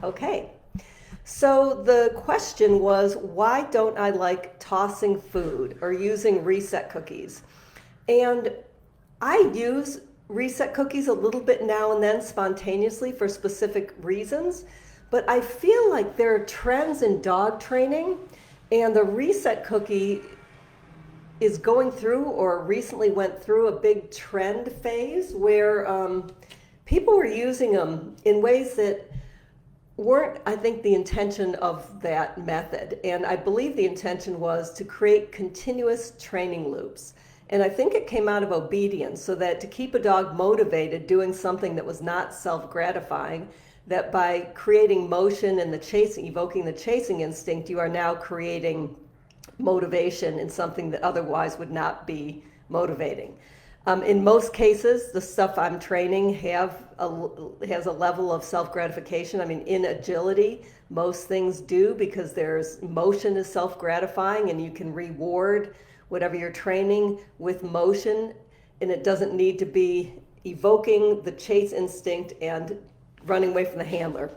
Okay. So the question was, why don't I like tossing food or using reset cookies? And I use reset cookies a little bit now and then spontaneously for specific reasons, but I feel like there are trends in dog training, and the reset cookie is going through or recently went through a big trend phase where people were using them in ways that weren't, I think, the intention of that method. And I believe the intention was to create continuous training loops. And I think it came out of obedience, so that to keep a dog motivated doing something that was not self-gratifying, that by creating motion and the chasing, evoking the chasing instinct, you are now creating motivation in something that otherwise would not be motivating. In most cases, the stuff I'm training has a level of self-gratification. I mean, in agility, most things do, because there's motion is self-gratifying, and you can reward whatever you're training with motion, and it doesn't need to be evoking the chase instinct and running away from the handler.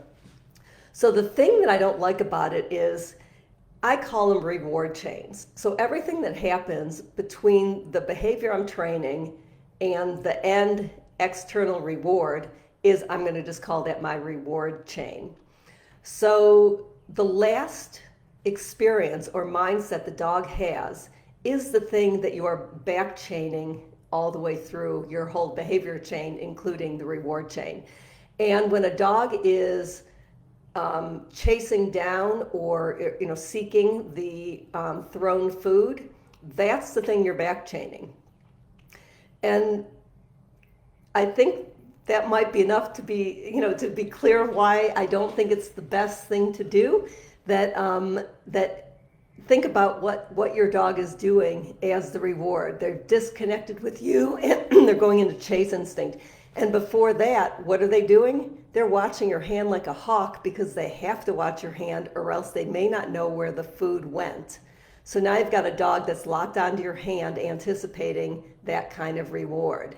So the thing that I don't like about it is I call them reward chains. So everything that happens between the behavior I'm training and the end external reward is, I'm going to just call that my reward chain. So the last experience or mindset the dog has is the thing that you are back chaining all the way through your whole behavior chain, including the reward chain. And when a dog is chasing down or seeking the thrown food, that's the thing you're back chaining. And I think that might be enough to be clear why I don't think it's the best thing to do. That think about what your dog is doing as the reward. They're disconnected with you and they're going into chase instinct. And before that, what are they doing? They're watching your hand like a hawk, because they have to watch your hand or else they may not know where the food went. So now you've got a dog that's locked onto your hand, anticipating that kind of reward.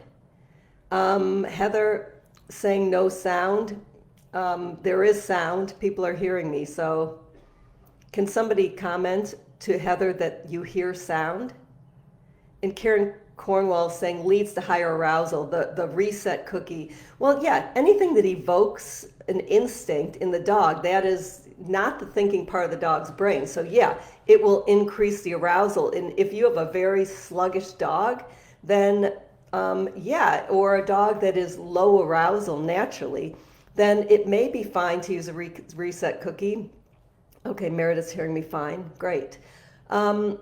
Heather saying no sound. There is sound. People are hearing me. So can somebody comment to Heather that you hear sound? And Karen Cornwall saying leads to higher arousal, the reset cookie. Well, yeah, anything that evokes an instinct in the dog, that is not the thinking part of the dog's brain. So yeah, it will increase the arousal. And if you have a very sluggish dog, then or a dog that is low arousal naturally, then it may be fine to use a reset cookie. Okay, Meredith's hearing me fine, great. And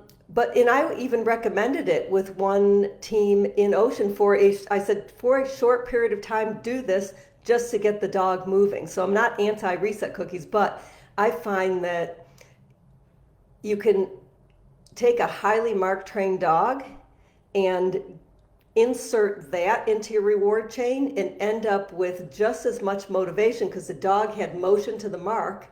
I even recommended it with one team in Ocean I said, for a short period of time, do this just to get the dog moving. So I'm not anti-reset cookies, but I find that you can take a highly marked trained dog and insert that into your reward chain and end up with just as much motivation, because the dog had motion to the mark.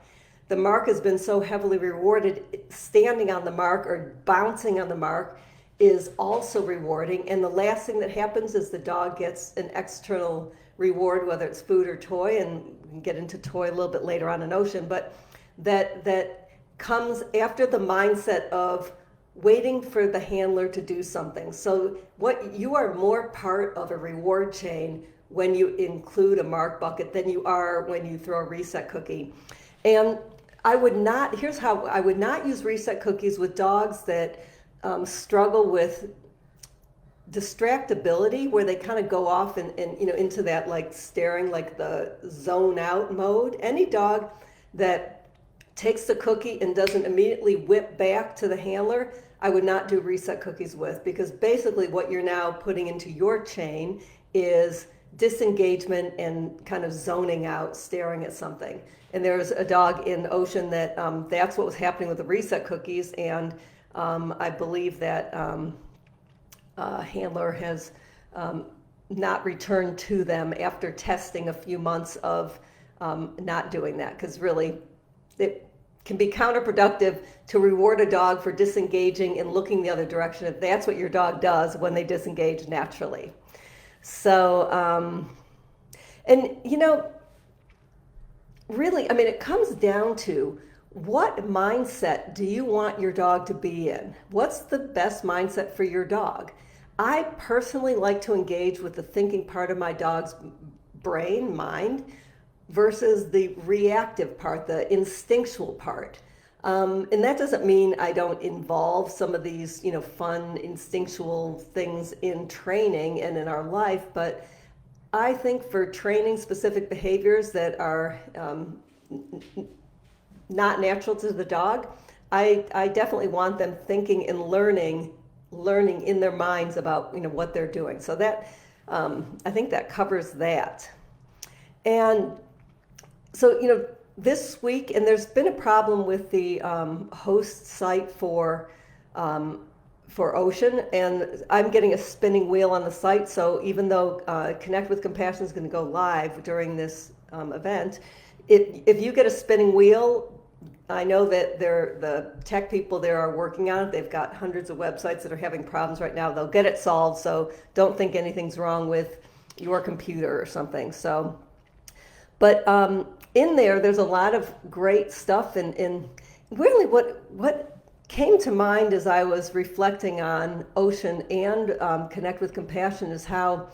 The mark has been so heavily rewarded. Standing on the mark or bouncing on the mark is also rewarding. And the last thing that happens is the dog gets an external reward, whether it's food or toy, and we can get into toy a little bit later on in Ocean, but that comes after the mindset of waiting for the handler to do something. So you are more part of a reward chain when you include a mark bucket than you are when you throw a reset cookie. And here's how I would not use reset cookies with dogs that struggle with distractibility, where they kind of go off and into that like staring, like the zone out mode. Any dog that takes the cookie and doesn't immediately whip back to the handler, I would not do reset cookies with, because basically what you're now putting into your chain is disengagement and kind of zoning out, staring at something. And there's a dog in Ocean that that's what was happening with the reset cookies, and I believe that handler has not returned to them after testing a few months of not doing that, because really it can be counterproductive to reward a dog for disengaging and looking the other direction if that's what your dog does when they disengage naturally. So, and really, I mean, it comes down to what mindset do you want your dog to be in? What's the best mindset for your dog? I personally like to engage with the thinking part of my dog's brain, mind, versus the reactive part, the instinctual part. And that doesn't mean I don't involve some of these, fun instinctual things in training and in our life, but I think for training specific behaviors that are not natural to the dog, I definitely want them thinking and learning in their minds about what they're doing. So that I think that covers that. And so this week, and there's been a problem with the host site for Ocean, and I'm getting a spinning wheel on the site. So even though Connect with Compassion is going to go live during this event, if you get a spinning wheel, I know that the tech people there are working on it. They've got hundreds of websites that are having problems right now. They'll get it solved, so don't think anything's wrong with your computer or something. So, but in there's a lot of great stuff, and really what came to mind as I was reflecting on Ocean and Connect with Compassion is how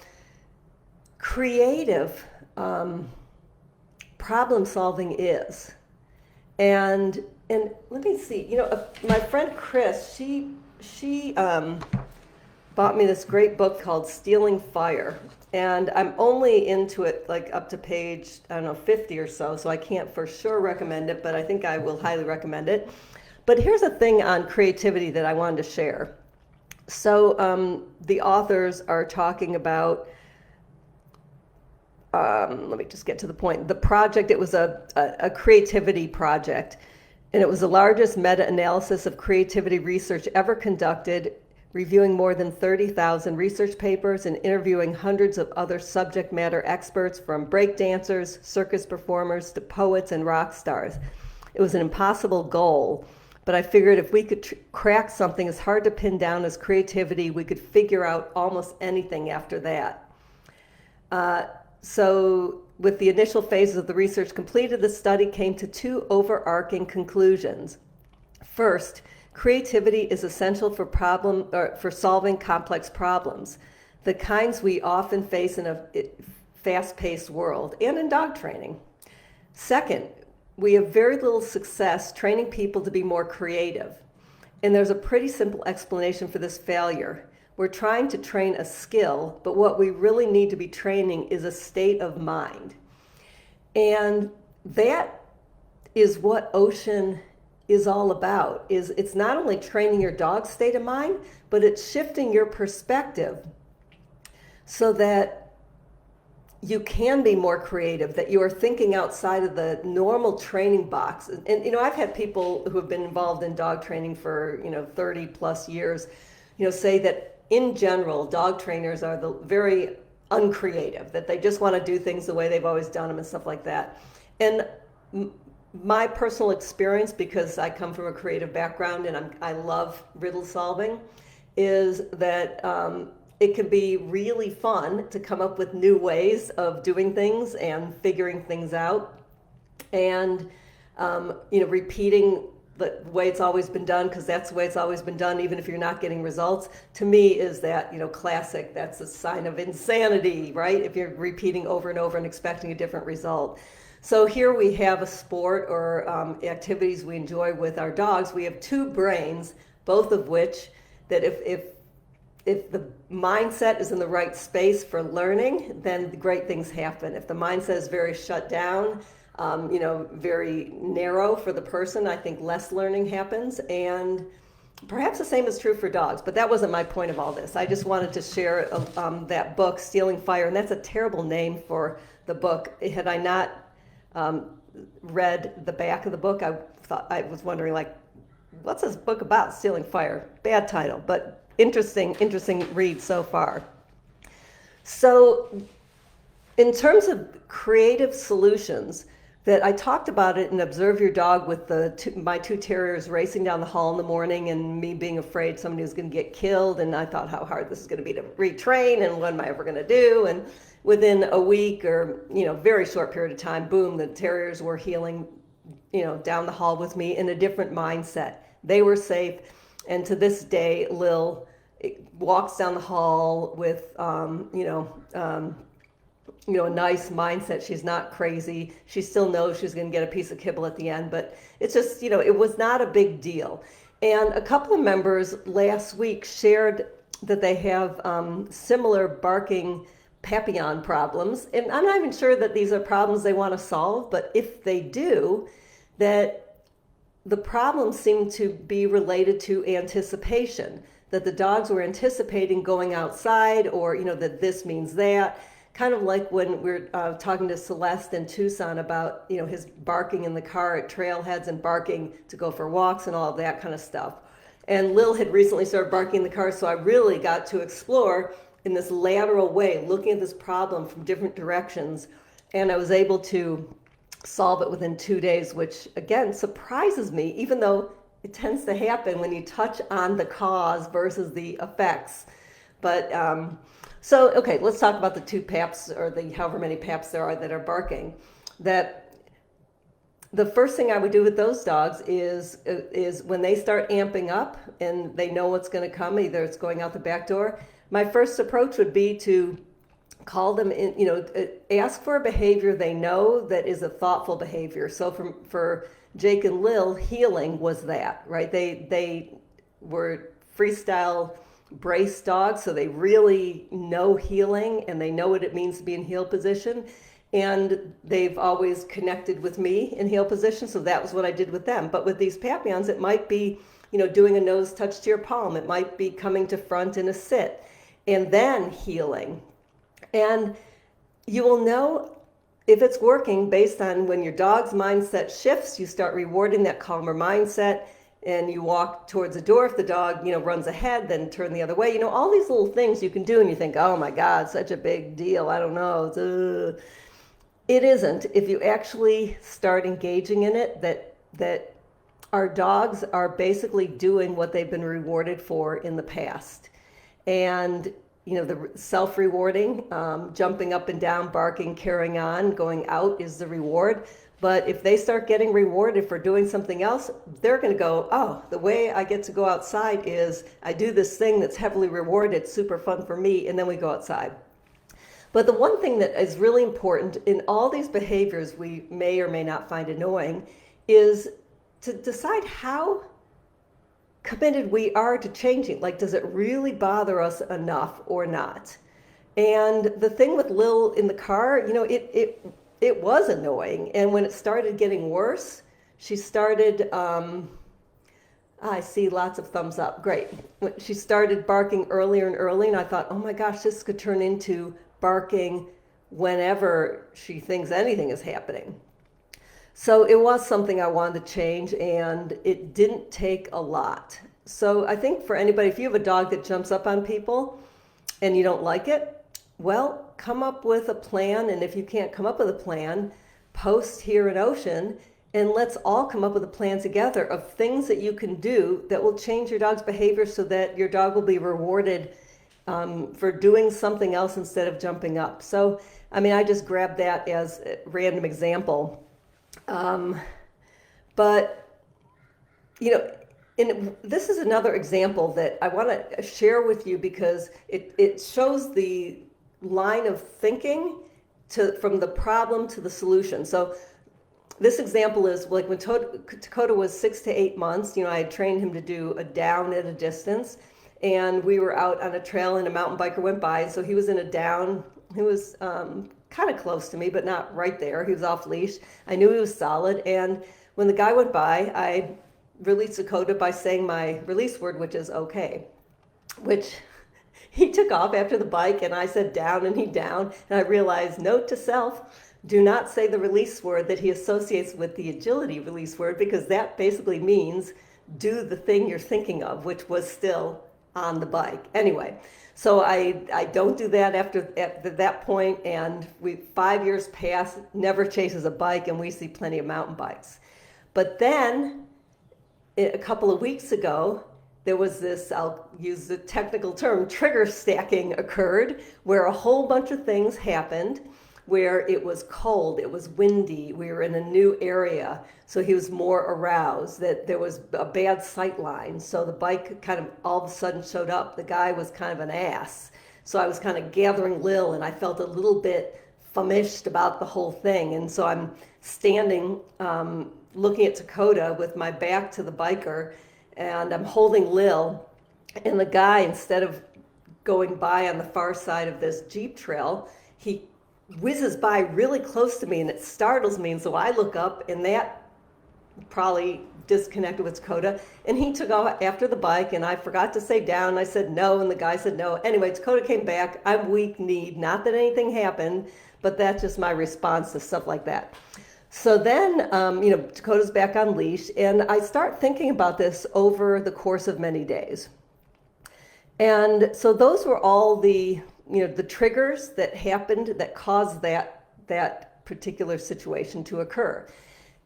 creative problem solving is. And let me see, my friend Chris, she bought me this great book called Stealing Fire. And I'm only into it like up to page, 50 or so I can't for sure recommend it, but I think I will highly recommend it. But here's a thing on creativity that I wanted to share. So the authors are talking about, let me just get to the point. The project, it was a creativity project, and it was the largest meta-analysis of creativity research ever conducted, reviewing more than 30,000 research papers and interviewing hundreds of other subject matter experts, from breakdancers, circus performers, to poets and rock stars. It was an impossible goal, but I figured if we could crack something as hard to pin down as creativity, we could figure out almost anything after that. So with the initial phases of the research completed, the study came to two overarching conclusions. First, creativity is essential for solving complex problems, the kinds we often face in a fast-paced world and in dog training. Second, we have very little success training people to be more creative. And there's a pretty simple explanation for this failure. We're trying to train a skill, but what we really need to be training is a state of mind. And that is what Ocean is all about. It's not only training your dog's state of mind, but it's shifting your perspective so that you can be more creative, that you are thinking outside of the normal training box. And I've had people who have been involved in dog training for 30 plus years, say that in general, dog trainers are the very uncreative, that they just want to do things the way they've always done them and stuff like that. And my personal experience, because I come from a creative background and I love riddle solving, is that it can be really fun to come up with new ways of doing things and figuring things out, and repeating the way it's always been done, because that's the way it's always been done, even if you're not getting results. To me, is that classic. That's a sign of insanity, right? If you're repeating over and over and expecting a different result. So here we have a sport or activities we enjoy with our dogs. We have two brains, both of which, that if the mindset is in the right space for learning, then great things happen. If the mindset is very shut down, very narrow for the person, I think less learning happens. And perhaps the same is true for dogs, but that wasn't my point of all this. I just wanted to share that book, Stealing Fire, and that's a terrible name for the book. Had I not read the back of the book, I was wondering, what's this book about? Stealing Fire. Bad title, but interesting read so far. So in terms of creative solutions, that I talked about it in Observe Your Dog with my two terriers racing down the hall in the morning and me being afraid somebody was going to get killed, and I thought how hard this is going to be to retrain and what am I ever going to do, within a week or, very short period of time, boom, the terriers were healing, down the hall with me in a different mindset. They were safe. And to this day, Lil walks down the hall with, a nice mindset. She's not crazy. She still knows she's going to get a piece of kibble at the end, but it's just, it was not a big deal. And a couple of members last week shared that they have similar barking papillon problems. And I'm not even sure that these are problems they want to solve, but if they do, that the problems seem to be related to anticipation, that the dogs were anticipating going outside, or, that this means that. Kind of like when we're talking to Celeste in Tucson about, his barking in the car at trailheads and barking to go for walks and all of that kind of stuff. And Lil had recently started barking in the car, so I really got to explore in this lateral way, looking at this problem from different directions. And I was able to solve it within 2 days, which again surprises me, even though it tends to happen when you touch on the cause versus the effects. But okay, let's talk about the 2 paps, or the however many paps there are that are barking. That the first thing I would do with those dogs is when they start amping up and they know what's going to come, either it's going out the back door, my first approach would be to call them in, ask for a behavior they know that is a thoughtful behavior. So for Jake and Lil, healing was that, right? They were freestyle brace dogs, so they really know healing and they know what it means to be in heel position. And they've always connected with me in heel position, so that was what I did with them. But with these papillons, it might be, doing a nose touch to your palm. It might be coming to front in a sit and then healing. And you will know if it's working based on when your dog's mindset shifts, you start rewarding that calmer mindset, and you walk towards the door. If the dog, runs ahead, then turn the other way. All these little things you can do, and you think, oh my God, such a big deal. I don't know. It isn't. If you actually start engaging in it, that our dogs are basically doing what they've been rewarded for in the past. And the self-rewarding, jumping up and down, barking, carrying on, going out is the reward. But if they start getting rewarded for doing something else, they're going to go, oh, the way I get to go outside is I do this thing that's heavily rewarded, it's super fun for me, and then we go outside. But the one thing that is really important in all these behaviors we may or may not find annoying is to decide how committed we are to changing. Like, does it really bother us enough or not? And the thing with Lil in the car, it was annoying. And when it started getting worse, she started, I see lots of thumbs up, great. When she started barking earlier and earlier, and I thought, oh my gosh, this could turn into barking whenever she thinks anything is happening. So it was something I wanted to change, and it didn't take a lot. So I think for anybody, if you have a dog that jumps up on people and you don't like it, well, come up with a plan. And if you can't come up with a plan, post here at Ocean, and let's all come up with a plan together of things that you can do that will change your dog's behavior so that your dog will be rewarded for doing something else instead of jumping up. So, I just grabbed that as a random example. But, this is another example that I want to share with you because it shows the line of thinking from the problem to the solution. So this example is like when Takoda was 6 to 8 months, I had trained him to do a down at a distance, and we were out on a trail and a mountain biker went by. So he was in a down. He was kind of close to me, but not right there. He was off leash. I knew he was solid. And when the guy went by, I released Takoda by saying my release word, which is okay, which he took off after the bike, and I said down, and he down. And I realized, note to self, do not say the release word that he associates with the agility release word, because that basically means do the thing you're thinking of, which was still on the bike. Anyway, so I don't do that after that point, and 5 years pass, never chases a bike, and we see plenty of mountain bikes. But then a couple of weeks ago, there was this, I'll use the technical term, trigger stacking occurred, where a whole bunch of things happened, where it was cold, it was windy, we were in a new area, so he was more aroused, that there was a bad sight line, so the bike kind of all of a sudden showed up. The guy was kind of an ass, so I was kind of gathering Lil, and I felt a little bit famished about the whole thing, and so I'm standing looking at Takoda with my back to the biker, and I'm holding Lil, and the guy, instead of going by on the far side of this Jeep trail, he whizzes by really close to me, and it startles me, and so I look up, and that probably disconnected with Takoda, and he took off after the bike, and I forgot to say down, and I said no, and the guy said no. Anyway, Takoda came back. I'm weak-kneed, not that anything happened, but that's just my response to stuff like that. So then, Takoda's back on leash, and I start thinking about this over the course of many days. And so those were all the triggers that happened that caused that particular situation to occur.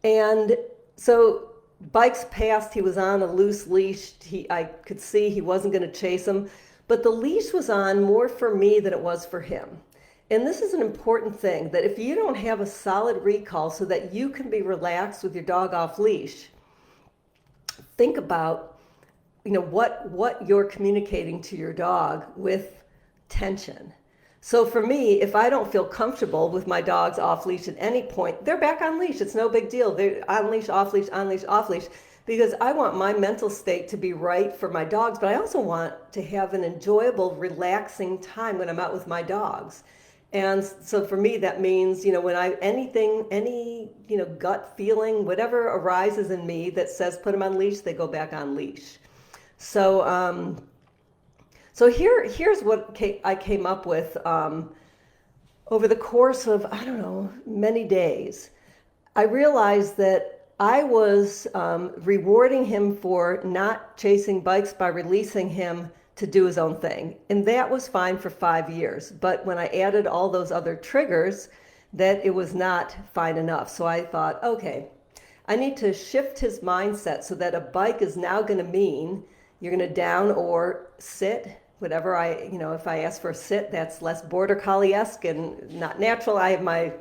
And so bikes passed, he was on a loose leash. I could see he wasn't going to chase him, but the leash was on more for me than it was for him. And this is an important thing, that if you don't have a solid recall so that you can be relaxed with your dog off leash, think about what you're communicating to your dog with tension. So for me, if I don't feel comfortable with my dogs off leash at any point, they're back on leash. It's no big deal. They're on leash, off leash, on leash, off leash, because I want my mental state to be right for my dogs, but I also want to have an enjoyable, relaxing time when I'm out with my dogs. And so for me, that means, when any gut feeling, whatever arises in me that says put them on leash, they go back on leash. So, here's what I came up with over the course of, many days. I realized that I was rewarding him for not chasing bikes by releasing him to do his own thing. And that was fine for 5 years. But when I added all those other triggers, that it was not fine enough. So I thought, okay, I need to shift his mindset so that a bike is now going to mean you're going to down or sit, whatever if I ask for a sit, that's less border collie-esque and not natural. I have my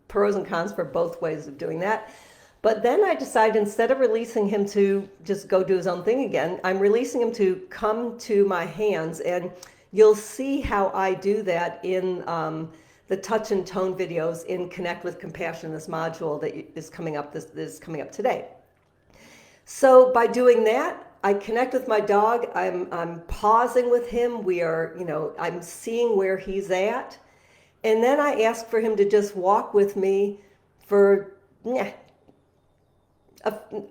pros and cons for both ways of doing that. But then I decided, instead of releasing him to just go do his own thing again, I'm releasing him to come to my hands. And you'll see how I do that in the touch and tone videos in Connect with Compassion, this module that is coming up today. So by doing that, I connect with my dog. I'm pausing with him. I'm seeing where he's at. And then I ask for him to just walk with me for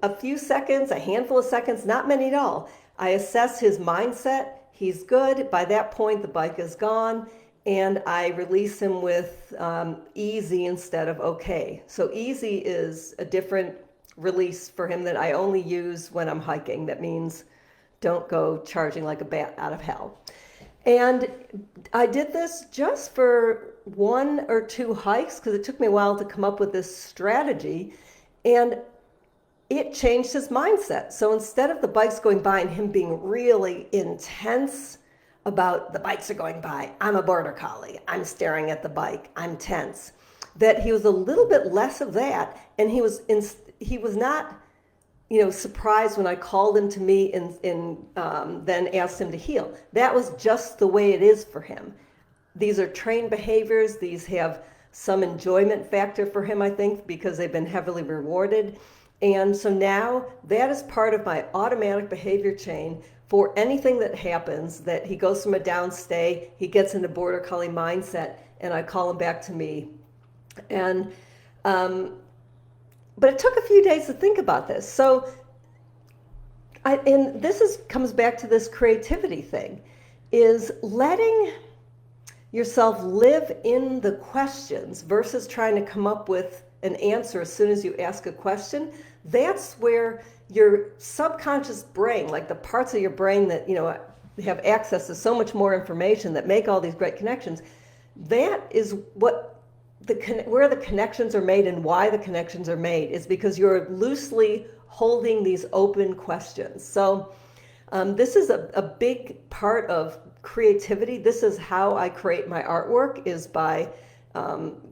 a few seconds, a handful of seconds, not many at all. I assess his mindset. He's good. By that point, the bike is gone, and I release him with easy instead of okay. So easy is a different release for him that I only use when I'm hiking. That means don't go charging like a bat out of hell. And I did this just for 1 or 2 hikes because it took me a while to come up with this strategy. And it changed his mindset. So instead of the bikes going by and him being really intense about the bikes are going by, I'm a border collie, I'm staring at the bike, I'm tense, that he was a little bit less of that, and he was not surprised when I called him to me and then asked him to heel. That was just the way it is for him. These are trained behaviors. These have some enjoyment factor for him, I think, because they've been heavily rewarded. And so now that is part of my automatic behavior chain for anything that happens, that he goes from a downstay, he gets into border collie mindset, and I call him back to me. And but it took a few days to think about this. So comes back to this creativity thing, is letting yourself live in the questions versus trying to come up with an answer as soon as you ask a question. That's where your subconscious brain, like the parts of your brain that have access to so much more information that make all these great connections, that is where the connections are made, and why the connections are made is because you're loosely holding these open questions. So This is a big part of creativity. This is how I create my artwork, is by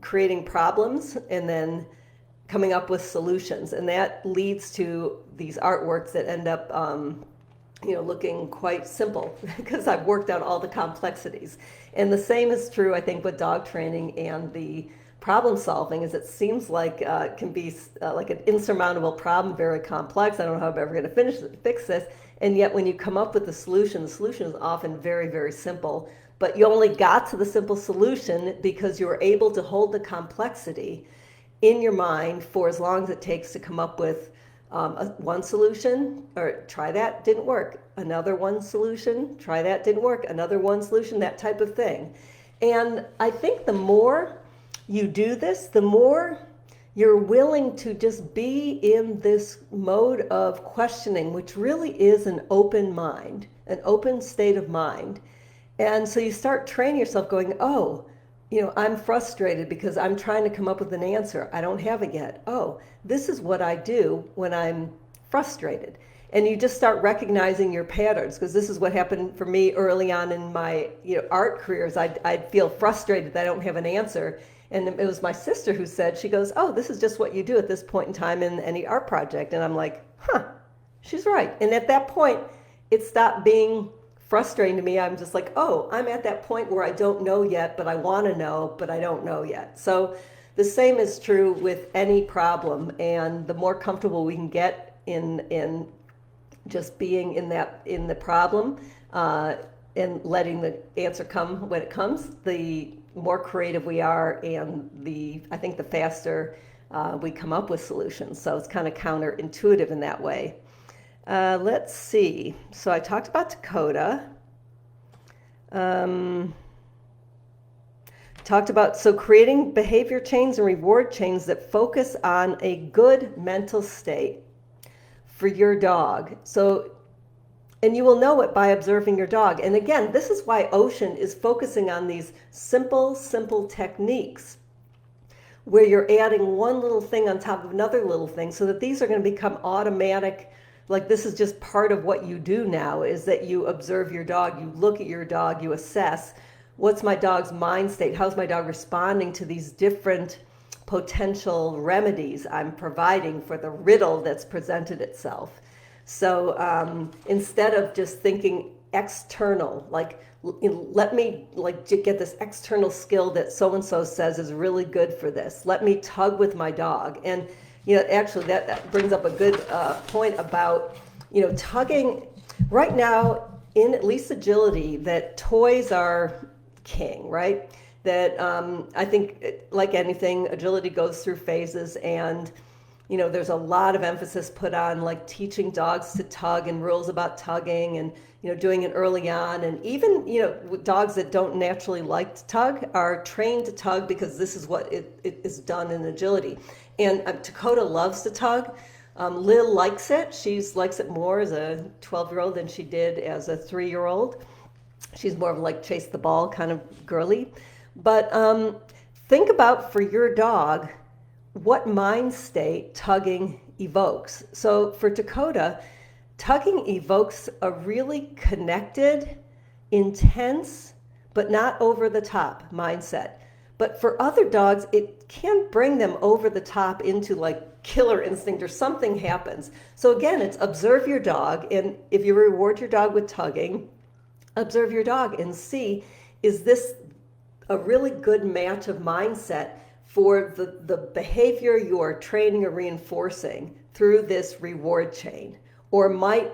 creating problems and then coming up with solutions. And that leads to these artworks that end up looking quite simple because I've worked out all the complexities. And the same is true, I think, with dog training and the problem solving. Is it seems like it can be like an insurmountable problem, very complex. I don't know how I'm ever going to fix this. And yet when you come up with the solution is often very, very simple. But you only got to the simple solution because you were able to hold the complexity in your mind for as long as it takes to come up with one solution, or try that, didn't work. Another one solution, try that, didn't work. Another one solution, that type of thing. And I think the more you do this, the more you're willing to just be in this mode of questioning, which really is an open mind, an open state of mind. And so you start training yourself going, oh, I'm frustrated because I'm trying to come up with an answer. I don't have it yet. Oh, this is what I do when I'm frustrated. And you just start recognizing your patterns, because this is what happened for me early on in my art careers. I'd feel frustrated that I don't have an answer. And it was my sister who said, she goes, oh, this is just what you do at this point in time in any art project. And I'm like, huh, she's right. And at that point, it stopped being frustrating to me. I'm just like, oh, I'm at that point where I don't know yet, but I want to know, but I don't know yet. So the same is true with any problem. And the more comfortable we can get in just being in the problem and letting the answer come when it comes, the more creative we are, and I think the faster we come up with solutions. So it's kind of counterintuitive in that way. Let's see. So I talked about Takoda. Talked about creating behavior chains and reward chains that focus on a good mental state for your dog. And you will know it by observing your dog. And again, this is why Ocean is focusing on these simple techniques where you're adding one little thing on top of another little thing, so that these are going to become automatic. Like, this is just part of what you do now, is that you observe your dog, you look at your dog, you assess, what's my dog's mind state? How's my dog responding to these different potential remedies I'm providing for the riddle that's presented itself? So instead of just thinking external, like, let me get this external skill that so-and-so says is really good for this. Let me tug with my dog. And actually that brings up a good point about, tugging. Right now, in at least agility, that toys are king, right? That I think, like anything, agility goes through phases, and there's a lot of emphasis put on like teaching dogs to tug and rules about tugging, and doing it early on. And even dogs that don't naturally like to tug are trained to tug because this is what it is done in agility. And Takoda loves to tug. Lil likes it. She likes it more as a 12-year-old than she did as a 3-year-old. She's more of like chase the ball kind of girly. But think about, for your dog, what mind state tugging evokes. So for Takoda, tugging evokes a really connected, intense, but not over the top mindset. But for other dogs, it can bring them over the top into like killer instinct, or something happens. So again, it's observe your dog. And if you reward your dog with tugging, observe your dog and see, is this a really good match of mindset for the behavior you are training or reinforcing through this reward chain? Or might,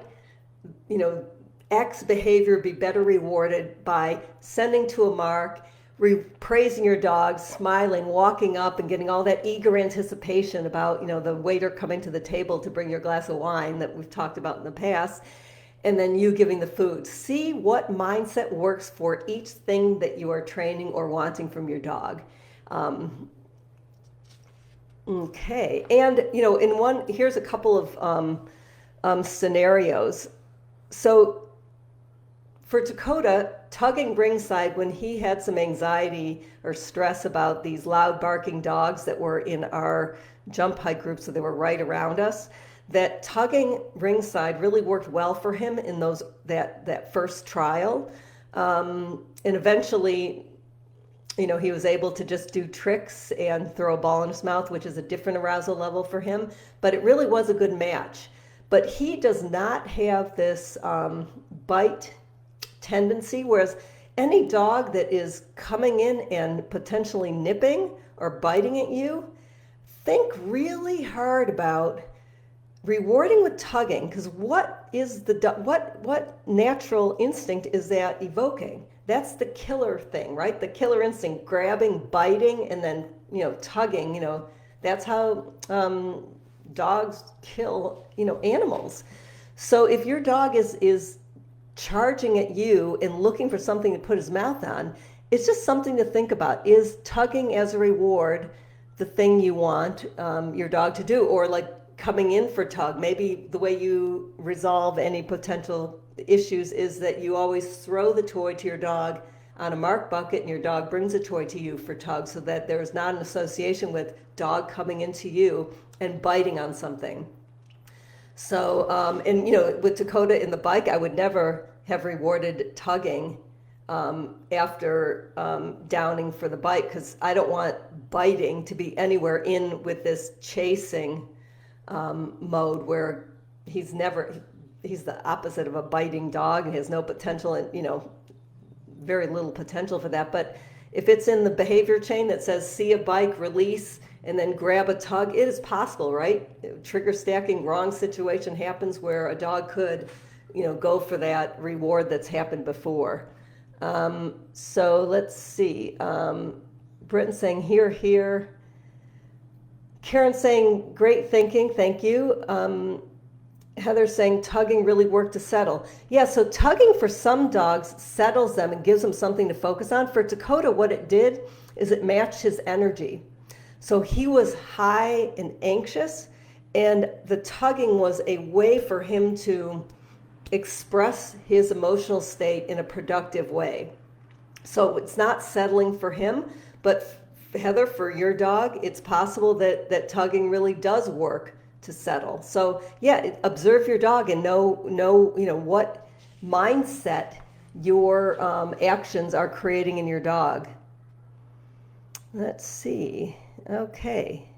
X behavior be better rewarded by sending to a mark, praising your dog, smiling, walking up and getting all that eager anticipation about, the waiter coming to the table to bring your glass of wine that we've talked about in the past, and then you giving the food. See what mindset works for each thing that you are training or wanting from your dog. Okay, and here's a couple of scenarios. So for Takoda, tugging ringside when he had some anxiety or stress about these loud barking dogs that were in our jump hike group, so they were right around us. that tugging ringside really worked well for him in that first trial. And eventually, he was able to just do tricks and throw a ball in his mouth, which is a different arousal level for him. But it really was a good match. But he does not have this bite tendency, whereas any dog that is coming in and potentially nipping or biting at you, think really hard about rewarding with tugging, because what natural instinct is that evoking? That's the killer thing, right? The killer instinct, grabbing, biting, and then tugging. That's how dogs kill animals. So if your dog is charging at you and looking for something to put his mouth on, it's just something to think about. Is tugging as a reward the thing you want your dog to do? Or like coming in for tug, maybe the way you resolve any potential issues is that you always throw the toy to your dog on a mark bucket and your dog brings a toy to you for tug, so that there's not an association with dog coming into you and biting on something. So, and with Takoda in the bike, I would never have rewarded tugging after downing for the bite, because I don't want biting to be anywhere in with this chasing mode where he's the opposite of a biting dog and has no potential, and very little potential for that. But if it's in the behavior chain that says see a bike, release, and then grab a tug, it is possible, right? Trigger stacking, wrong situation happens where a dog could go for that reward that's happened before. So let's see. Britton saying here. Karen saying great thinking, thank you. Heather saying tugging really worked to settle. Yeah, so tugging for some dogs settles them and gives them something to focus on. For Takoda, what it did is it matched his energy. So he was high and anxious, and the tugging was a way for him to express his emotional state in a productive way. So it's not settling for him, but Heather, for your dog, it's possible that tugging really does work to settle. So yeah, observe your dog and know what mindset your actions are creating in your dog. Let's see. Okay.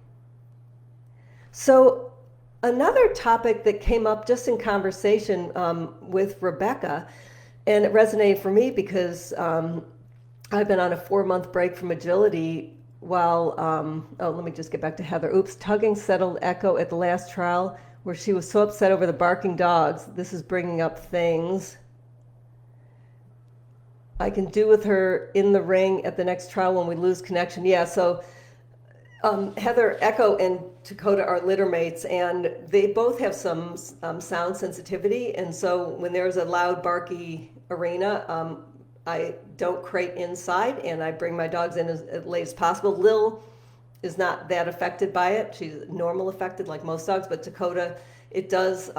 So another topic that came up just in conversation with Rebecca, and it resonated for me because I've been on a 4-month break from agility while, let me just get back to Heather. Oops, tugging settled Echo at the last trial where she was so upset over the barking dogs. This is bringing up things I can do with her in the ring at the next trial when we lose connection. Yeah, so Heather, Echo, and Takoda are litter mates, and they both have some sound sensitivity. And so when there's a loud, barky arena, I don't crate inside, and I bring my dogs in as late as possible. Lil is not that affected by it. She's normal affected like most dogs, but Takoda, it does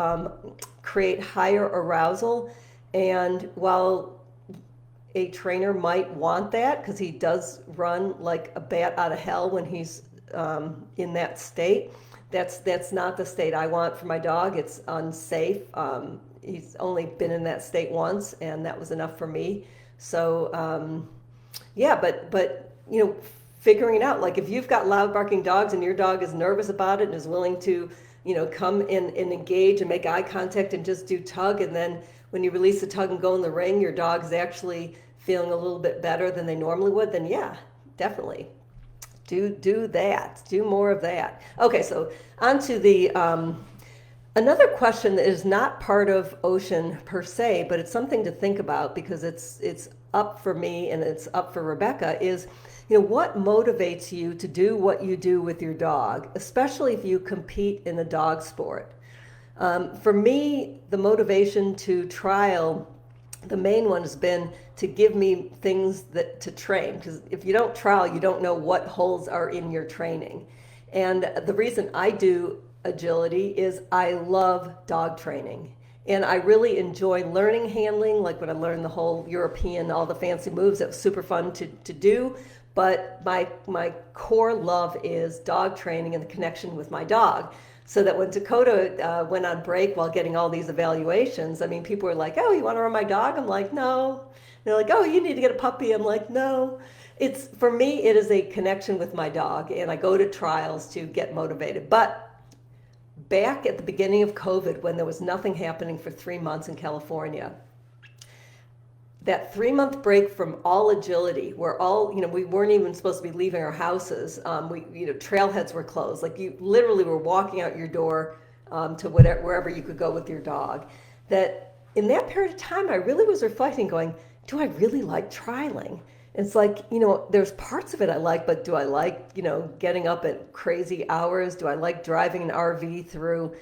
create higher arousal. And while a trainer might want that, because he does run like a bat out of hell when he's in that state, that's not the state I want for my dog. It's unsafe. He's only been in that state once, and that was enough for me. So yeah, but figuring it out, like if you've got loud barking dogs and your dog is nervous about it and is willing to come in and engage and make eye contact and just do tug, and then when you release the tug and go in the ring, your dog's actually feeling a little bit better than they normally would, then yeah, definitely do that. Do more of that. Okay, so on to the another question that is not part of Ocean per se, but it's something to think about because it's up for me and it's up for Rebecca, is what motivates you to do what you do with your dog, especially if you compete in a dog sport. For me, the motivation to trial, the main one has been to give me things to train, because if you don't trial, you don't know what holes are in your training. And the reason I do agility is I love dog training, and I really enjoy learning handling, like when I learned the whole European, all the fancy moves. That was super fun to do. But my core love is dog training and the connection with my dog. So that when Takoda went on break while getting all these evaluations, I mean, people were like, "Oh, you want to run my dog?" I'm like, "No." They're like, "Oh, you need to get a puppy." I'm like, "No." It's for me, it is a connection with my dog, and I go to trials to get motivated. But back at the beginning of COVID, when there was nothing happening for 3 months in California, that 3 month break from all agility, where all, we weren't even supposed to be leaving our houses. Trailheads were closed. Like you literally were walking out your door to wherever you could go with your dog. That in that period of time, I really was reflecting, going, do I really like trialing? It's like, there's parts of it I like, but do I like, getting up at crazy hours? Do I like driving an RV through,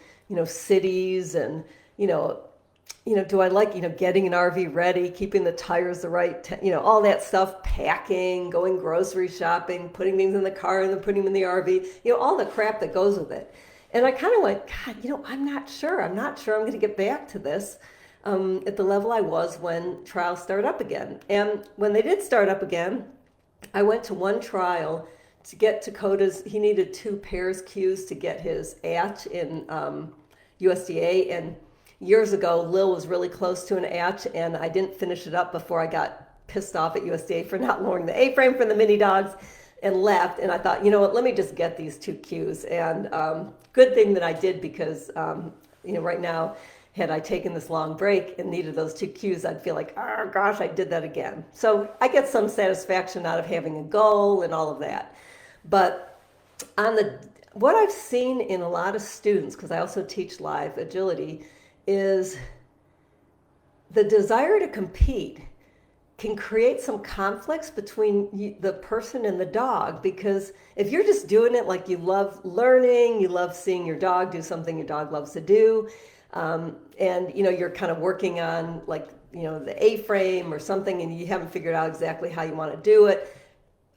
cities and, do I like, getting an RV ready, keeping the tires the right, all that stuff, packing, going grocery shopping, putting things in the car and then putting them in the RV, all the crap that goes with it. And I kind of went, God, I'm not sure. I'm not sure I'm going to get back to this at the level I was when trials started up again. And when they did start up again, I went to one trial to get Takoda's, he needed 2 pairs cues to get his ATCH in USDA. And years ago, Lil was really close to an ATCH, and I didn't finish it up before I got pissed off at USDA for not lowering the A-frame for the mini dogs and left. And I thought, you know what, let me just get these 2 cues. And good thing that I did, because, right now, had I taken this long break and needed those 2 cues, I'd feel like, oh gosh, I did that again. So I get some satisfaction out of having a goal and all of that. But what I've seen in a lot of students, because I also teach live agility, is the desire to compete can create some conflicts between the person and the dog. Because if you're just doing it like you love learning, you love seeing your dog do something your dog loves to do, and you're kind of working on like the A-frame or something, and you haven't figured out exactly how you want to do it,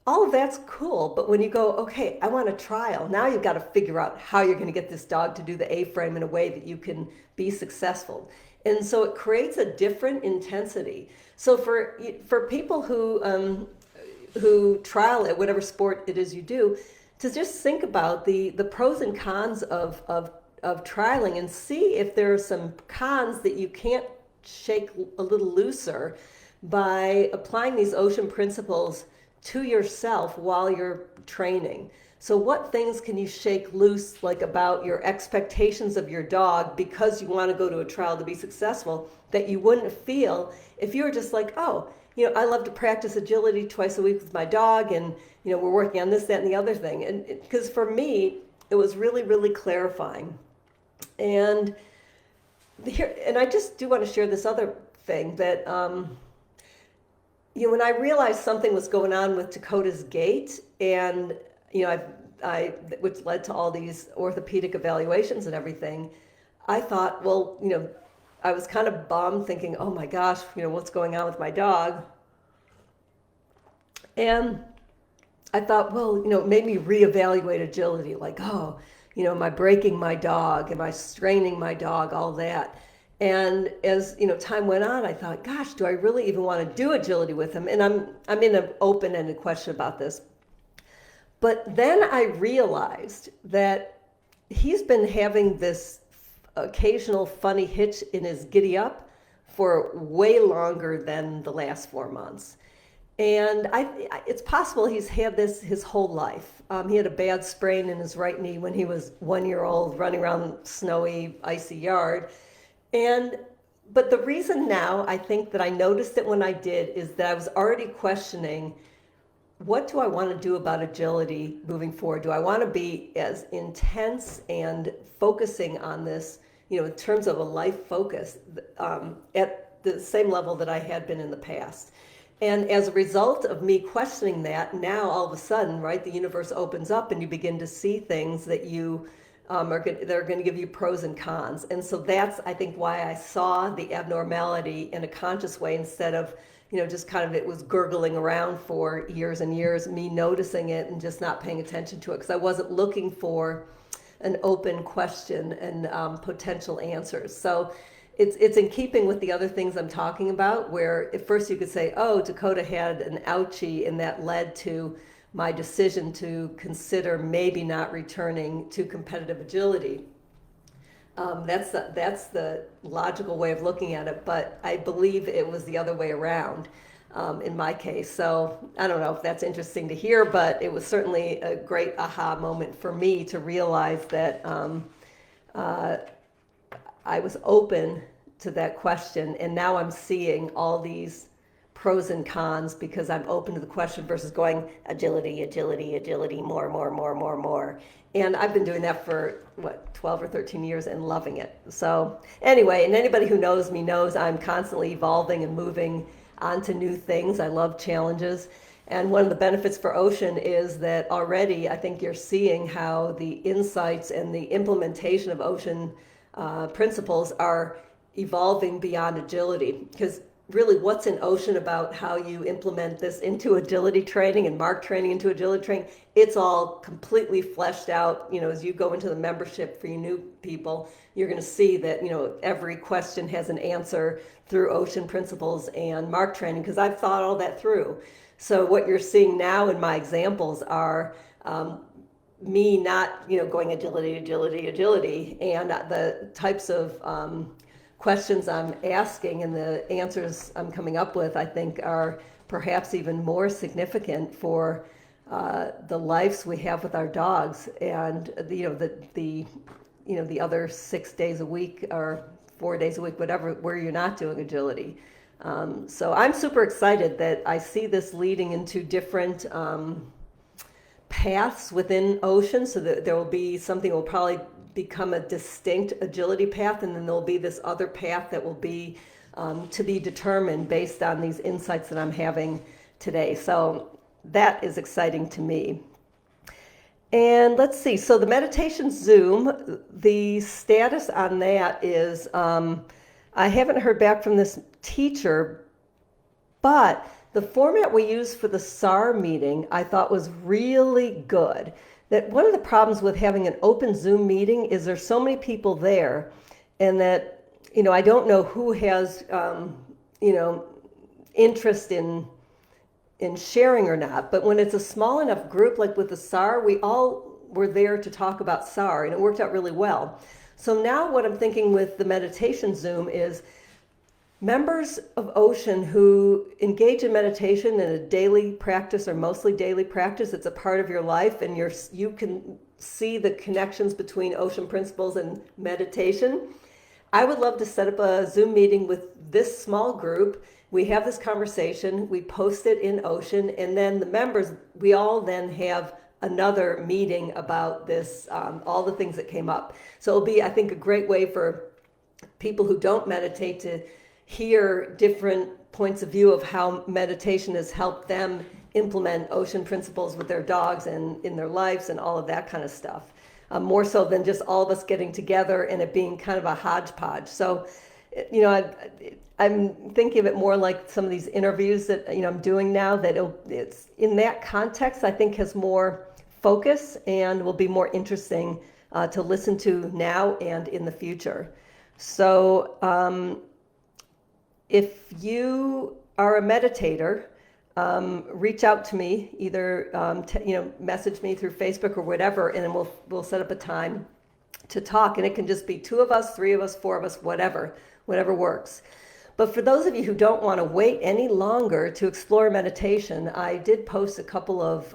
all of that's cool. But when you go, okay, I want a trial, now you've got to figure out how you're going to get this dog to do the A-frame in a way that you can be successful. And so it creates a different intensity. So for people who trial at whatever sport it is you do, to just think about the pros and cons of trialing, and see if there are some cons that you can't shake a little looser by applying these ocean principles to yourself while you're training. So what things can you shake loose, like about your expectations of your dog, because you want to go to a trial to be successful, that you wouldn't feel if you were just like, oh, I love to practice agility twice a week with my dog, and we're working on this, that, and the other thing. And because for me, it was really, really clarifying. And I just do want to share this other thing that, when I realized something was going on with Takoda's gait, and which led to all these orthopedic evaluations and everything, I thought, well, I was kind of bummed, thinking, oh my gosh, what's going on with my dog? And I thought, well, it made me reevaluate agility, like, oh, am I breaking my dog? Am I straining my dog? All that. And as time went on, I thought, gosh, do I really even want to do agility with him? And I'm in an open-ended question about this. But then I realized that he's been having this occasional funny hitch in his giddy up for way longer than the last 4 months. And it's possible he's had this his whole life. He had a bad sprain in his right knee when he was 1 year old, running around snowy, icy yard. But the reason now I think that I noticed it when I did is that I was already questioning, what do I want to do about agility moving forward? Do I want to be as intense and focusing on this, in terms of a life focus, at the same level that I had been in the past? And as a result of me questioning that, now all of a sudden, right, the universe opens up and you begin to see things that they're going to give you pros and cons. And so that's, I think, why I saw the abnormality in a conscious way, instead of, just kind of, it was gurgling around for years and years, me noticing it and just not paying attention to it, because I wasn't looking for an open question and potential answers. So it's in keeping with the other things I'm talking about, where at first you could say, oh, Takoda had an ouchie, and that led to my decision to consider maybe not returning to competitive agility. That's the logical way of looking at it, but I believe it was the other way around in my case. So I don't know if that's interesting to hear, but it was certainly a great aha moment for me to realize that uh, I was open to that question, and now I'm seeing all these pros and cons because I'm open to the question versus going agility, agility, agility, more, more, more, more, more. And I've been doing that for, 12 or 13 years and loving it. So anyway, and anybody who knows me knows I'm constantly evolving and moving on to new things. I love challenges. And one of the benefits for Ocean is that already I think you're seeing how the insights and the implementation of Ocean principles are evolving beyond agility. Because really, what's in Ocean about how you implement this into agility training and mark training into agility training? It's all completely fleshed out. As you go into the membership for you new people, you're going to see that, every question has an answer through Ocean principles and mark training, because I've thought all that through. So what you're seeing now in my examples are me not, going agility, agility, agility, and the types of questions I'm asking and the answers I'm coming up with, I think, are perhaps even more significant for the lives we have with our dogs, and the other 6 days a week or 4 days a week, whatever, where you're not doing agility. So I'm super excited that I see this leading into different paths within Ocean, so that there will be something that will probably become a distinct agility path, and then there'll be this other path that will be to be determined based on these insights that I'm having today. So that is exciting to me. And let's see, so the meditation Zoom, the status on that is I haven't heard back from this teacher, but the format we used for the SAR meeting I thought was really good. That one of the problems with having an open Zoom meeting is there's so many people there, and that, I don't know who has, interest in sharing or not. But when it's a small enough group, like with the SAR, we all were there to talk about SAR, and it worked out really well. So now what I'm thinking with the meditation Zoom is members of Ocean who engage in meditation in a daily practice or mostly daily practice, it's a part of your life, and you can see the connections between Ocean principles and meditation. I would love to set up a Zoom meeting with this small group. We have this conversation, we post it in Ocean, and then the members, we all then have another meeting about this, all the things that came up. So it'll be, I think, a great way for people who don't meditate to hear different points of view of how meditation has helped them implement Ocean principles with their dogs and in their lives and all of that kind of stuff. More so than just all of us getting together and it being kind of a hodgepodge. So, I'm thinking of it more like some of these interviews that I'm doing now, that it's in that context, I think, has more focus and will be more interesting to listen to now and in the future. So if you are a meditator, reach out to me, either message me through Facebook or whatever, and then we'll set up a time to talk. And it can just be 2 of us, 3 of us, 4 of us, whatever works. But for those of you who don't want to wait any longer to explore meditation, I did post a couple of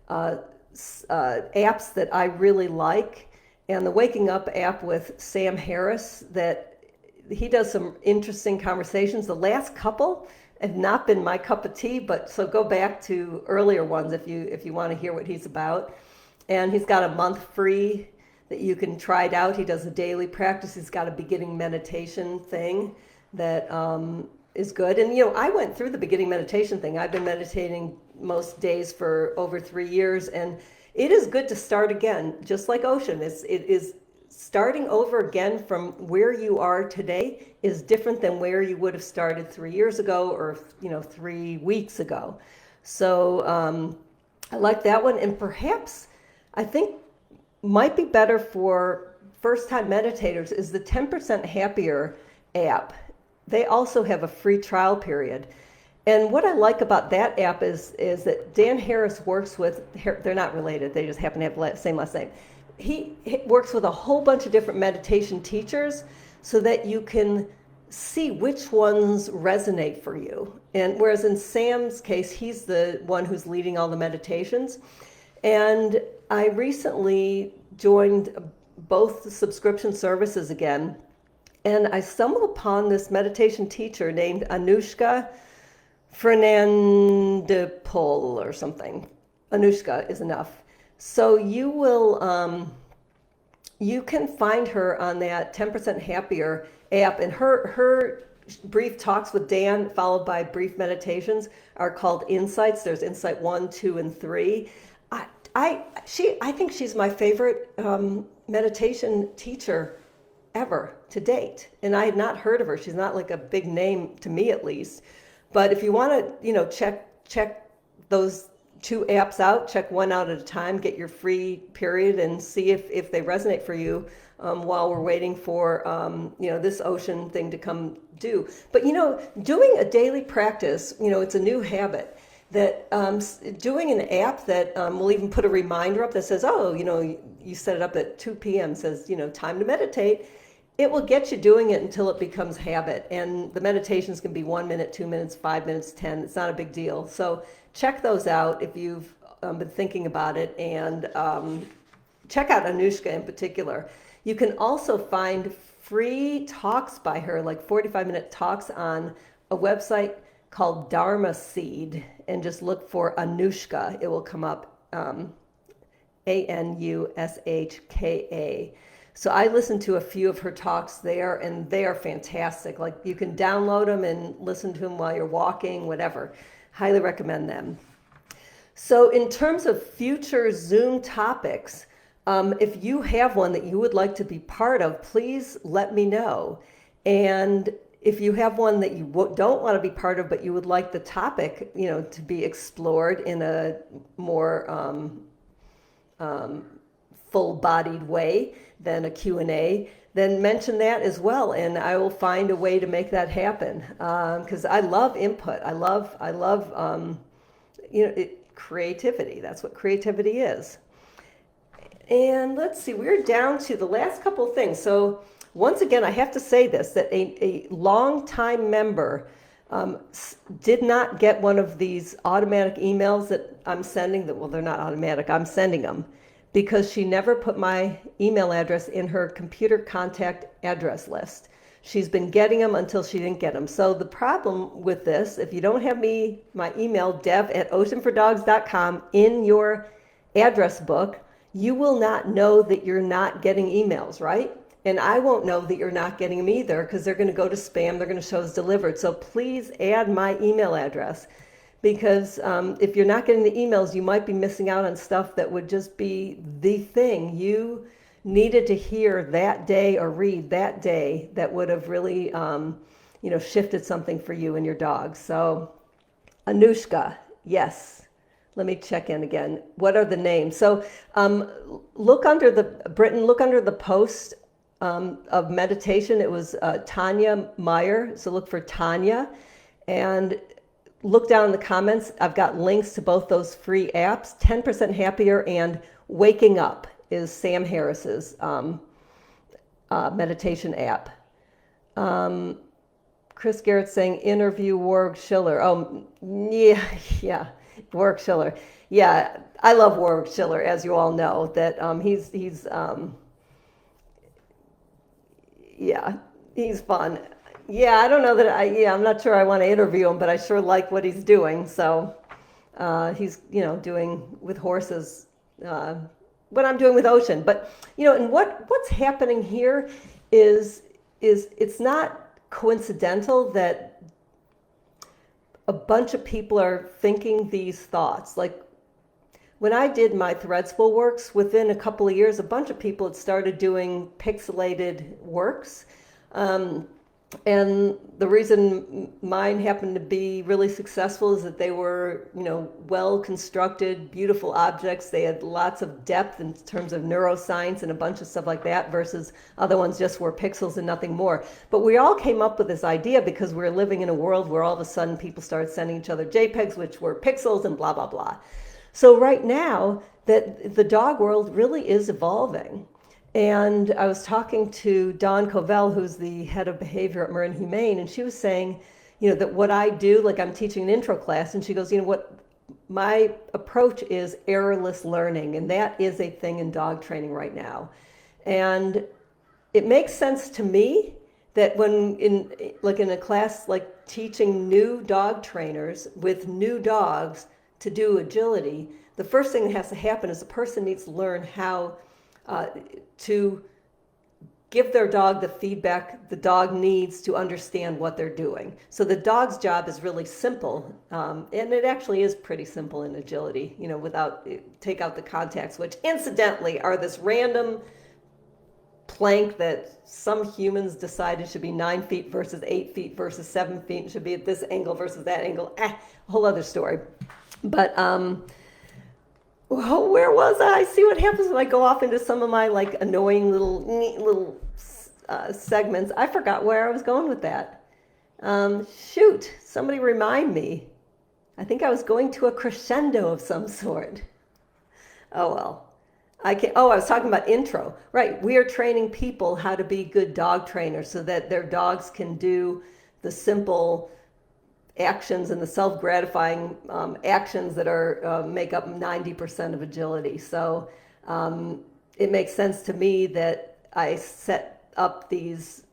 apps that I really like. And the Waking Up app with Sam Harris, that he does some interesting conversations. The last couple have not been my cup of tea, but so go back to earlier ones if you want to hear what he's about. And he's got a month free that you can try it out. He does a daily practice. He's got a beginning meditation thing that is good. And I went through the beginning meditation thing. I've been meditating most days for over 3 years, and it is good to start again, just like Ocean. It is starting over again from where you are today is different than where you would have started 3 years ago or 3 weeks ago. So I like that one, and perhaps I think might be better for first-time meditators is the 10% Happier app. They also have a free trial period. And what I like about that app is that Dan Harris works with, they're not related, they just happen to have the same last name. He works with a whole bunch of different meditation teachers so that you can see which ones resonate for you. And whereas in Sam's case, he's the one who's leading all the meditations. And I recently joined both the subscription services again, and I stumbled upon this meditation teacher named Anushka Fernandopol or something. Anushka is enough. So you will, you can find her on that 10% Happier app, and her brief talks with Dan followed by brief meditations are called Insights. There's Insight 1, 2, and 3. I think she's my favorite meditation teacher ever to date, and I had not heard of her. She's not like a big name to me, at least. But if you want to, check those two apps out, check one out at a time, get your free period, and see if they resonate for you while we're waiting for this ocean thing to come due. But doing a daily practice, it's a new habit. That doing an app that will even put a reminder up that says, you set it up at 2 p.m. says, time to meditate. It will get you doing it until it becomes habit. And the meditations can be 1 minute, 2 minutes, 5 minutes, 10. It's not a big deal. So check those out if you've been thinking about it. And check out Anushka in particular. You can also find free talks by her, like 45-minute talks on a website called Dharma Seed. And just look for Anushka. It will come up, Anushka. So I listened to a few of her talks there, and they are fantastic. Like, you can download them and listen to them while you're walking, whatever. Highly recommend them. So in terms of future Zoom topics, if you have one that you would like to be part of, please let me know. And if you have one that you don't want to be part of, but you would like the topic, to be explored in a more full-bodied way than a Q&A, then mention that as well, and I will find a way to make that happen. Because I love input. I love creativity. That's what creativity is. And let's see, we're down to the last couple of things. So once again, I have to say this, that a longtime member did not get one of these automatic emails that I'm sending. Well, they're not automatic. I'm sending them because she never put my email address in her computer contact address list. She's been getting them until she didn't get them. So the problem with this, if you don't have my email, deb@oceanfordogs.com, in your address book, you will not know that you're not getting emails, right? And I won't know that you're not getting them either, because they're going to go to spam. They're going to show as delivered. So please add my email address, because if you're not getting the emails, you might be missing out on stuff that would just be the thing you needed to hear that day or read that day that would have really shifted something for you and your dog. So Anushka, yes. Let me check in again. What are the names? So look under the post of meditation. It was Tanya Meyer. So look for Tanya and look down in the comments. I've got links to both those free apps. 10% Happier and Waking Up is Sam Harris's meditation app. Chris Garrett saying interview Warwick Schiller. Oh, yeah. Warwick Schiller. Yeah, I love Warwick Schiller, as you all know, that he's fun. Yeah, I don't know that I'm not sure I want to interview him, but I sure like what he's doing. So he's, doing with horses what I'm doing with ocean. But, and what's happening here is it's not coincidental that a bunch of people are thinking these thoughts. Like when I did my Threadspool works, within a couple of years, a bunch of people had started doing pixelated works. And the reason mine happened to be really successful is that they were, well constructed, beautiful objects. They had lots of depth in terms of neuroscience and a bunch of stuff like that, versus other ones just were pixels and nothing more. But we all came up with this idea because we're living in a world where all of a sudden people started sending each other JPEGs, which were pixels and blah, blah, blah. So right now, that the dog world really is evolving. And I was talking to Dawn Covell, who's the head of behavior at Marin Humane, and she was saying, that what I do, like I'm teaching an intro class, and she goes, what my approach is errorless learning, and that is a thing in dog training right now. And it makes sense to me that when in a class like teaching new dog trainers with new dogs to do agility, the first thing that has to happen is the person needs to learn how to give their dog the feedback the dog needs to understand what they're doing. So the dog's job is really simple, and it actually is pretty simple in agility, without take out the contacts, which incidentally are this random plank that some humans decided should be 9 feet versus 8 feet versus 7 feet, and should be at this angle versus that angle. A whole other story. But well, where was I? See what happens when I go off into some of my like annoying little segments. I forgot where I was going with that. Shoot, somebody remind me. I think I was going to a crescendo of some sort. Oh well. I was talking about intro. Right, we are training people how to be good dog trainers so that their dogs can do the simple actions and the self-gratifying actions that are make up 90% of agility. So it makes sense to me that I set up these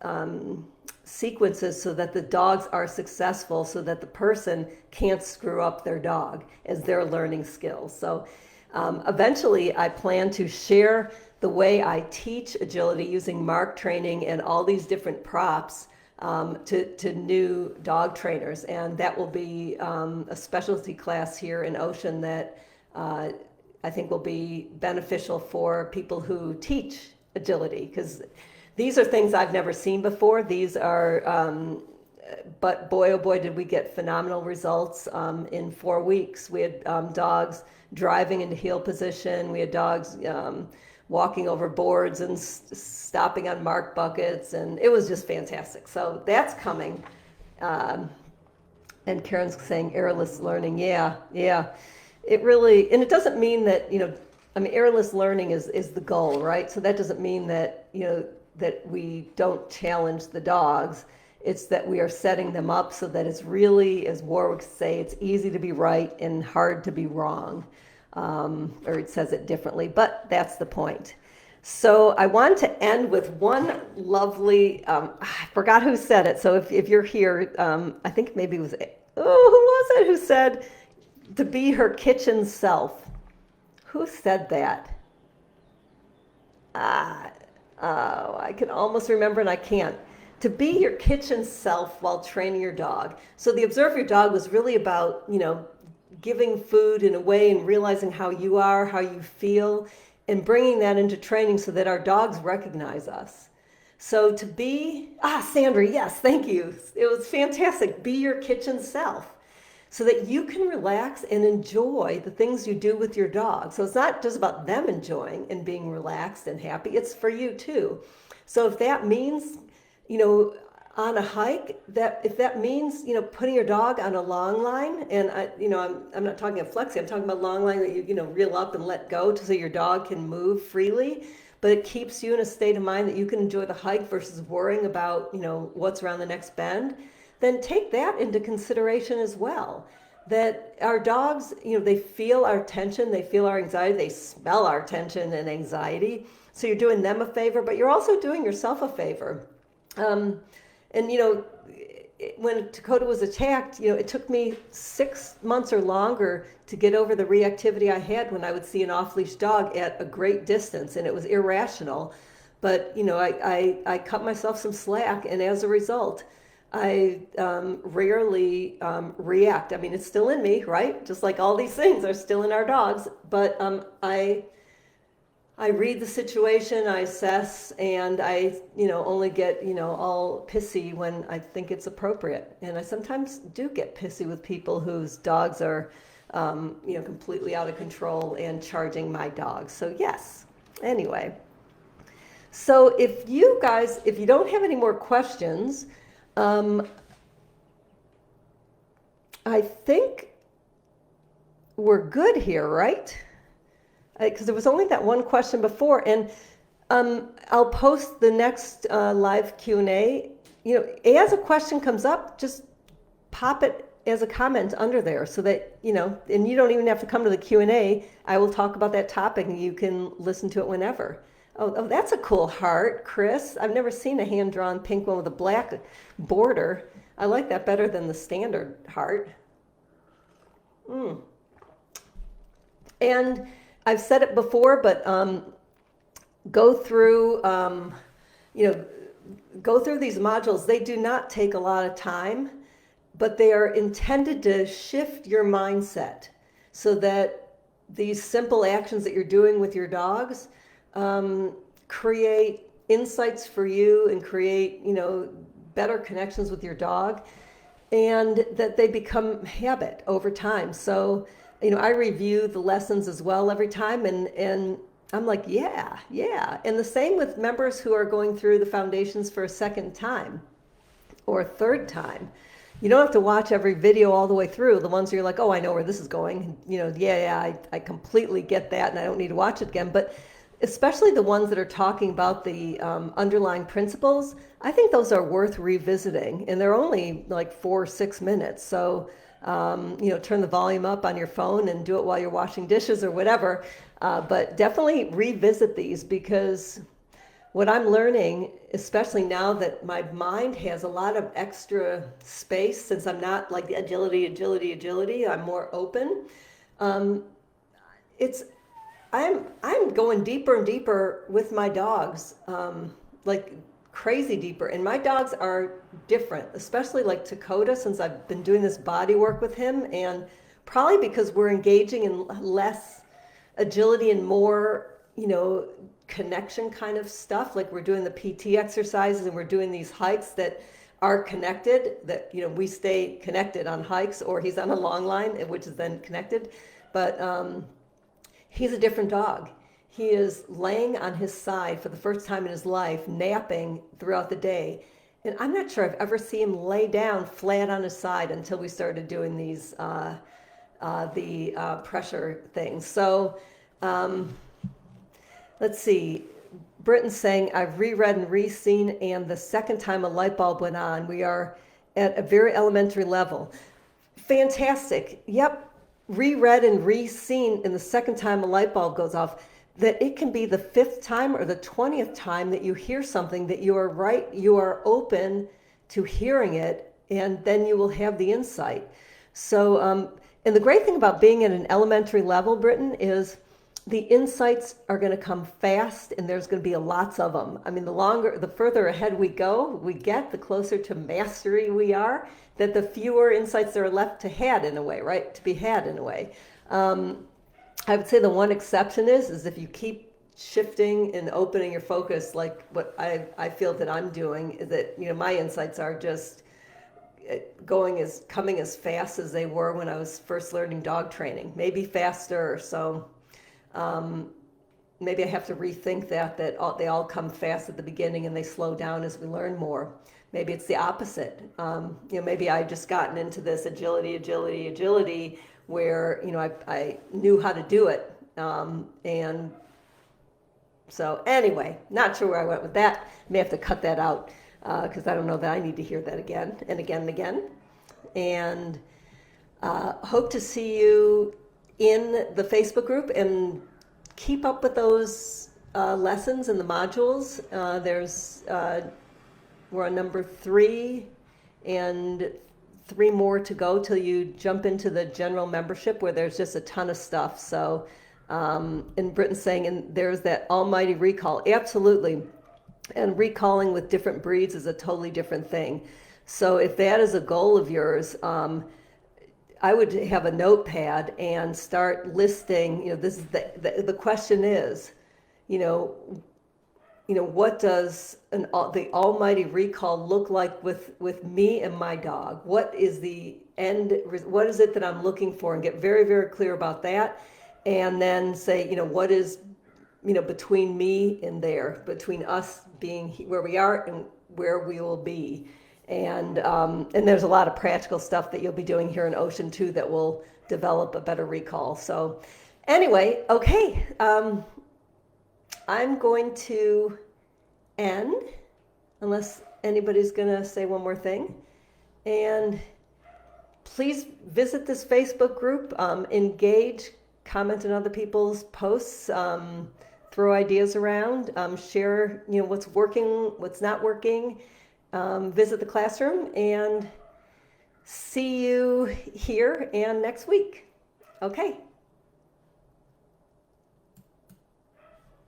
sequences so that the dogs are successful, so that the person can't screw up their dog as they're learning skills. So eventually I plan to share the way I teach agility using mark training and all these different props to new dog trainers. And that will be a specialty class here in Ocean that I think will be beneficial for people who teach agility, because these are things I've never seen before. These are, but boy, oh boy, did we get phenomenal results in 4 weeks. We had dogs driving into heel position. We had dogs walking over boards and stopping on mark buckets, and it was just fantastic. So that's coming. And Karen's saying errorless learning. Yeah. It really, and it doesn't mean that, errorless learning is the goal, right? So that doesn't mean that, that we don't challenge the dogs. It's that we are setting them up so that it's really, as Warwick would say, it's easy to be right and hard to be wrong. Or it says it differently, but that's the point. So I want to end with one lovely, I forgot who said it. So if you're here, I think maybe it was, who was it who said to be her kitchen self? Who said that? I can almost remember and I can't. To be your kitchen self while training your dog. So the Observe Your Dog was really about, giving food in a way and realizing how you are, how you feel, and bringing that into training so that our dogs recognize us. So to be, Sandra, yes, thank you. It was fantastic. Be your kitchen self so that you can relax and enjoy the things you do with your dog. So it's not just about them enjoying and being relaxed and happy, it's for you too. So if that means, on a hike, if that means, putting your dog on a long line, and I'm not talking about flexing, I'm talking about long line that you reel up and let go so your dog can move freely, but it keeps you in a state of mind that you can enjoy the hike versus worrying about, what's around the next bend, then take that into consideration as well. That our dogs, they feel our tension, they feel our anxiety, they smell our tension and anxiety. So you're doing them a favor, but you're also doing yourself a favor. And when Takoda was attacked, it took me 6 months or longer to get over the reactivity I had when I would see an off-leash dog at a great distance, and it was irrational. But I cut myself some slack, and as a result, I rarely react. I mean, it's still in me, right? Just like all these things are still in our dogs, but I I read the situation, I assess, and I, only get, all pissy when I think it's appropriate. And I sometimes do get pissy with people whose dogs are, completely out of control and charging my dogs. So yes. Anyway, so if you guys, if you don't have any more questions, I think we're good here, right? Because there was only that one question before, and I'll post the next live Q&A. As a question comes up, just pop it as a comment under there, so that and you don't even have to come to the Q&A. I will talk about that topic, and you can listen to it whenever. Oh, that's a cool heart, Chris. I've never seen a hand-drawn pink one with a black border. I like that better than the standard heart. And I've said it before, but go through, go through these modules. They do not take a lot of time, but they are intended to shift your mindset so that these simple actions that you're doing with your dogs create insights for you and create, better connections with your dog, and that they become habit over time. So, I review the lessons as well every time, and I'm like, yeah. And the same with members who are going through the foundations for a second time or a third time. You don't have to watch every video all the way through. The ones where you're like, oh, I know where this is going. I completely get that, and I don't need to watch it again. But especially the ones that are talking about the underlying principles, I think those are worth revisiting. And they're only like 4 or 6 minutes. So, turn the volume up on your phone and do it while you're washing dishes or whatever. But definitely revisit these, because what I'm learning, especially now that my mind has a lot of extra space, since I'm not like the agility, I'm more open. I'm going deeper and deeper with my dogs, like crazy deeper. And my dogs are different, especially like Takoda, since I've been doing this body work with him, and probably because we're engaging in less agility and more, connection kind of stuff. Like we're doing the PT exercises and we're doing these hikes that are connected, that, we stay connected on hikes, or he's on a long line, which is then connected. But he's a different dog. He is laying on his side for the first time in his life, napping throughout the day. And I'm not sure I've ever seen him lay down flat on his side until we started doing these, pressure things. So let's see. Britton's saying, I've reread and re-seen, and the second time a light bulb went on. We are at a very elementary level. Fantastic. Yep. Reread and re-seen, and the second time a light bulb goes off. That it can be the 5th time or the 20th time that you hear something that you are open to hearing it, and then you will have the insight. So, and the great thing about being at an elementary level, Britton, is the insights are going to come fast, and there's going to be lots of them. I mean, the further ahead we get, the closer to mastery we are, that the fewer insights there are left to had in a way, right? To be had in a way. I would say the one exception is if you keep shifting and opening your focus, like what I feel that I'm doing, is that, my insights are just coming as fast as they were when I was first learning dog training, maybe faster. So maybe I have to rethink that they all come fast at the beginning and they slow down as we learn more. Maybe it's the opposite. Maybe I just gotten into this agility where, I knew how to do it. And so anyway, not sure where I went with that. May have to cut that out because I don't know that I need to hear that again and again and again. And hope to see you in the Facebook group, and keep up with those lessons and the modules. We're on number 3, and 3 more to go till you jump into the general membership, where there's just a ton of stuff. So, and Britton's saying, and there's that almighty recall. Absolutely. And recalling with different breeds is a totally different thing. So if that is a goal of yours, I would have a notepad and start listing, this is the question is, you know, what does the almighty recall look like with me and my dog? What is the end? What is it that I'm looking for? And get very, very clear about that. And then say, what is, between me and there, between us being where we are and where we will be. And there's a lot of practical stuff that you'll be doing here in Ocean too that will develop a better recall. So anyway, okay. I'm going to end, unless anybody's going to say one more thing. And please visit this Facebook group, engage, comment on other people's posts, throw ideas around, share, what's working, what's not working, visit the classroom, and see you here and next week. Okay.